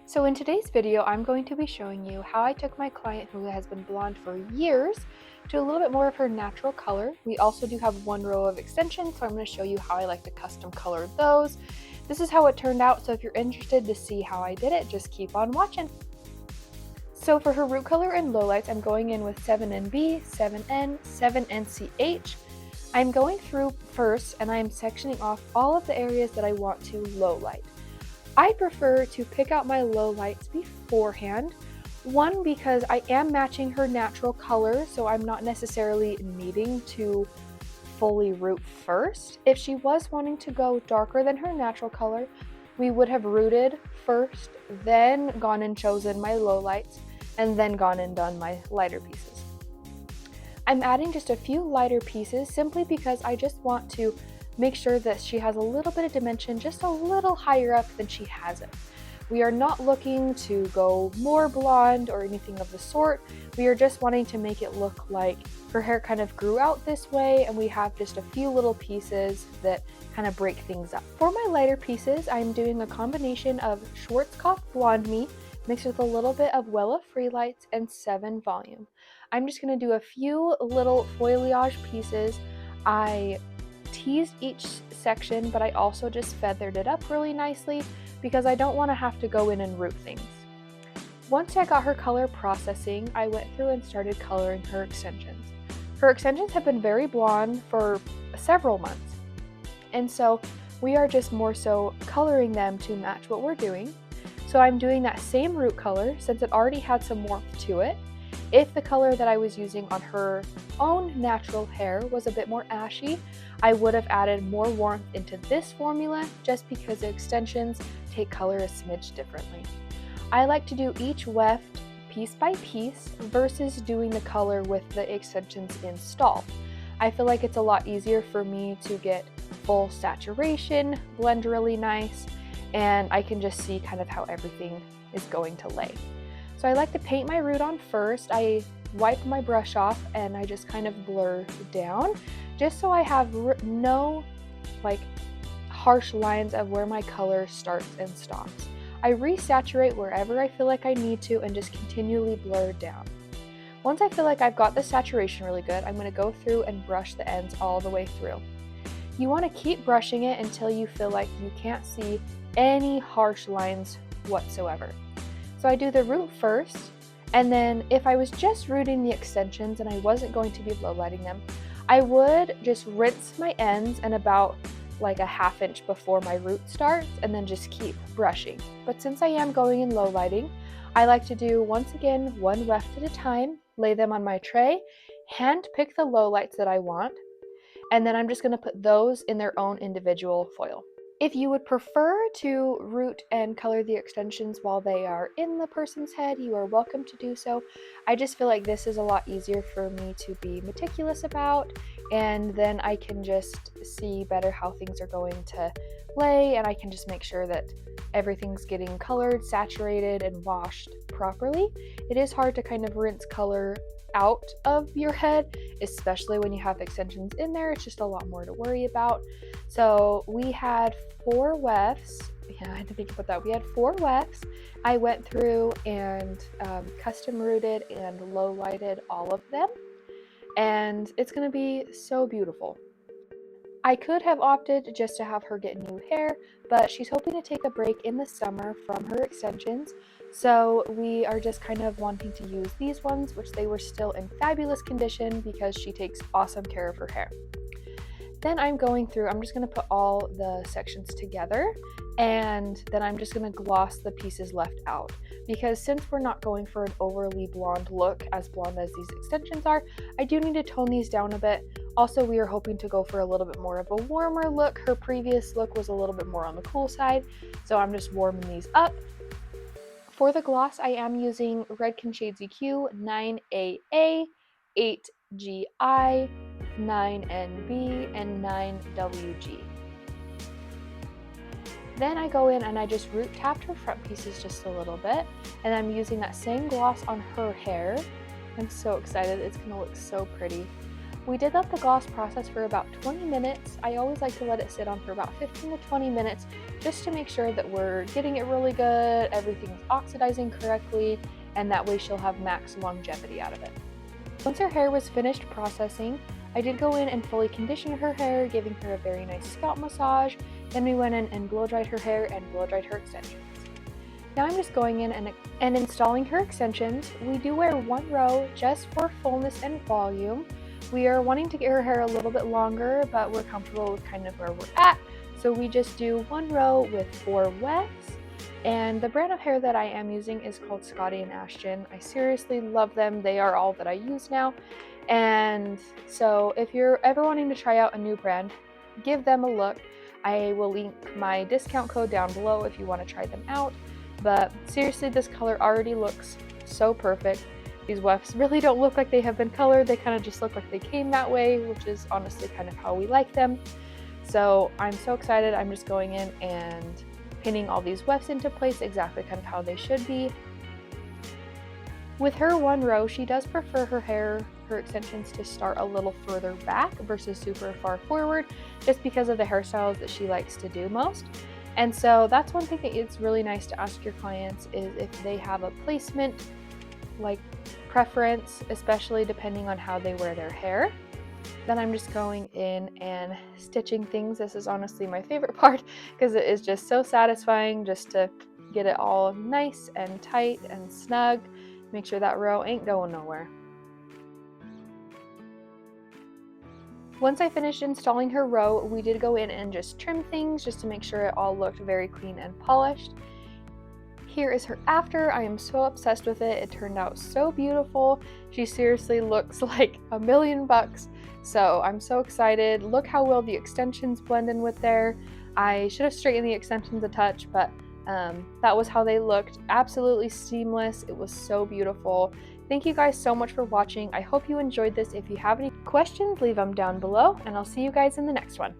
So in today's video, I'm going to be showing you how I took my client who has been blonde for years to a little bit more of her natural color. We also do have one row of extensions, so I'm going to show you how I like to custom color those. This is how it turned out, so if you're interested to see how I did it, just keep on watching. So for her root color and lowlights, I'm going in with 7NB, 7N, 7NCH. I'm going through first and I'm sectioning off all of the areas that I want to lowlight. I prefer to pick out my lowlights beforehand. One, because I am matching her natural color, so I'm not necessarily needing to fully root first. If she was wanting to go darker than her natural color, we would have rooted first, then gone and chosen my lowlights, and then gone and done my lighter pieces. I'm adding just a few lighter pieces simply because I just want to make sure that she has a little bit of dimension just a little higher up than she has it. We are not looking to go more blonde or anything of the sort. We are just wanting to make it look like her hair kind of grew out this way and we have just a few little pieces that kind of break things up. For my lighter pieces, I'm doing a combination of Schwarzkopf Blonde Me mixed with a little bit of Wella Free Lights and 7 Volume. I'm just going to do a few little foliage pieces. I teased each section, but I also just feathered it up really nicely because I don't want to have to go in and root things. Once I got her color processing, I went through and started coloring her extensions. Her extensions have been very blonde for several months, and so we are just more so coloring them to match what we're doing. So I'm doing that same root color since it already had some warmth to it. If the color that I was using on her own natural hair was a bit more ashy, I would have added more warmth into this formula just because the extensions take color a smidge differently. I like to do each weft piece by piece versus doing the color with the extensions installed. I feel like it's a lot easier for me to get full saturation, blend really nice, and I can just see kind of how everything is going to lay. So I like to paint my root on first. I wipe my brush off and I just kind of blur down just so I have no harsh lines of where my color starts and stops. I resaturate wherever I feel like I need to and just continually blur down. Once I feel like I've got the saturation really good, I'm going to go through and brush the ends all the way through. You want to keep brushing it until you feel like you can't see any harsh lines whatsoever. So I do the root first, and then if I was just rooting the extensions and I wasn't going to be lowlighting them, I would just rinse my ends and about like a ½ inch before my root starts and then just keep brushing. But since I am going in lowlighting, I like to do once again one weft at a time, lay them on my tray, hand pick the lowlights that I want, and then I'm just going to put those in their own individual foil. If you would prefer to root and color the extensions while they are in the person's head, you are welcome to do so. I just feel like this is a lot easier for me to be meticulous about, and then I can just see better how things are going to lay, and I can just make sure that everything's getting colored, saturated, and washed properly. It is hard to kind of rinse color out of your head, especially when you have extensions in there. It's just a lot more to worry about. So we had 4 wefts. Yeah, I had to think about that. We had 4 wefts. I went through and custom rooted and low lighted all of them, and it's going to be so beautiful. I could have opted just to have her get new hair, but she's hoping to take a break in the summer from her extensions, so we are just kind of wanting to use these ones, which they were still in fabulous condition because she takes awesome care of her hair. Then I'm going through, I'm just going to put all the sections together, and then I'm just going to gloss the pieces left out, because since we're not going for an overly blonde look, as blonde as these extensions are, I do need to tone these down a bit. Also, we are hoping to go for a little bit more of a warmer look. Her previous look was a little bit more on the cool side, so I'm just warming these up. For the gloss, I am using Redken Shades EQ 9AA, 8GI, 9NB, and 9WG. Then I go in and I just root tapped her front pieces just a little bit, and I'm using that same gloss on her hair. I'm so excited, it's gonna look so pretty. We did let the gloss process for about 20 minutes. I always like to let it sit on for about 15 to 20 minutes just to make sure that we're getting it really good, everything's oxidizing correctly, and that way she'll have max longevity out of it. Once her hair was finished processing, I did go in and fully condition her hair, giving her a very nice scalp massage. Then we went in and blow dried her hair and blow dried her extensions. Now I'm just going in and installing her extensions. We do wear one row just for fullness and volume. We are wanting to get her hair a little bit longer, but we're comfortable with kind of where we're at. So we just do one row with 4 wefts. And the brand of hair that I am using is called Scottie and Ashton. I seriously love them. They are all that I use now. And so if you're ever wanting to try out a new brand, give them a look. I will link my discount code down below if you want to try them out. But seriously, this color already looks so perfect. These wefts really don't look like they have been colored. They kind of just look like they came that way, which is honestly kind of how we like them. So I'm so excited. I'm just going in and pinning all these wefts into place exactly kind of how they should be. With her one row, she does prefer her extensions to start a little further back versus super far forward, just because of the hairstyles that she likes to do most. And so that's one thing that it's really nice to ask your clients is if they have a placement like preference, especially depending on how they wear their hair. Then I'm just going in and stitching things. This is honestly my favorite part because it is just so satisfying just to get it all nice and tight and snug. Make sure that row ain't going nowhere. Once I finished installing her row, we did go in and just trim things just to make sure it all looked very clean and polished. Here is her after. I am so obsessed with it. It turned out so beautiful. She seriously looks like $1,000,000. So I'm so excited. Look how well the extensions blend in with there. I should have straightened the extensions a touch, but that was how they looked. Absolutely seamless. It was so beautiful. Thank you guys so much for watching. I hope you enjoyed this. If you have any questions, leave them down below, and I'll see you guys in the next one.